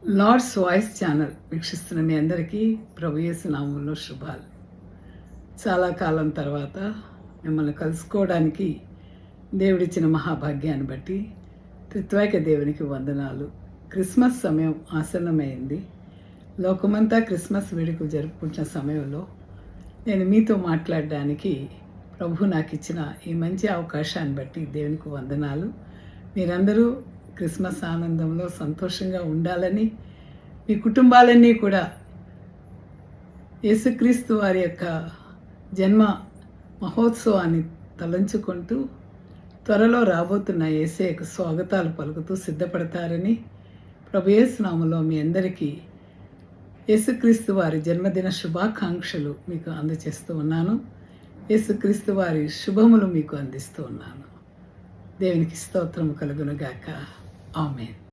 Lord's voice channel వీక్షిస్తున్న మీ అందరికీ ప్రభు యేసు నామములో శుభాలు. చాలా కాలం తర్వాత మిమ్మల్ని కలుసుకోవడానికి దేవుడిచ్చిన మహాభాగ్యాన్ని బట్టి త్రిత్వైక దేవునికి వందనాలు. క్రిస్మస్ సమయం ఆసన్నమైంది. లోకమంతా క్రిస్మస్ వేడుకలు జరుపుకుంటున్న సమయంలో నేను మీతో మాట్లాడడానికి ప్రభు నాకు ఇచ్చిన ఈ మంచి అవకాశాన్ని బట్టి దేవునికి వందనాలు. మీరందరూ క్రిస్మస్ ఆనందంలో సంతోషంగా ఉండాలని, మీ కుటుంబాలన్నీ కూడా యేసుక్రీస్తు వారి యొక్క జన్మ మహోత్సవాన్ని తలంచుకుంటూ త్వరలో రాబోతున్న యేసయ్యకు స్వాగతాలు పలుకుతూ సిద్ధపడతారని ప్రభు యేసు నామములో మీ అందరికీ యేసుక్రీస్తు వారి జన్మదిన శుభాకాంక్షలు మీకు అందజేస్తూ ఉన్నాను. యేసుక్రీస్తు వారి శుభములు మీకు అందిస్తూ ఉన్నాను. దేవునికి స్తోత్రం కలుగునుగాక. ఆమేన్.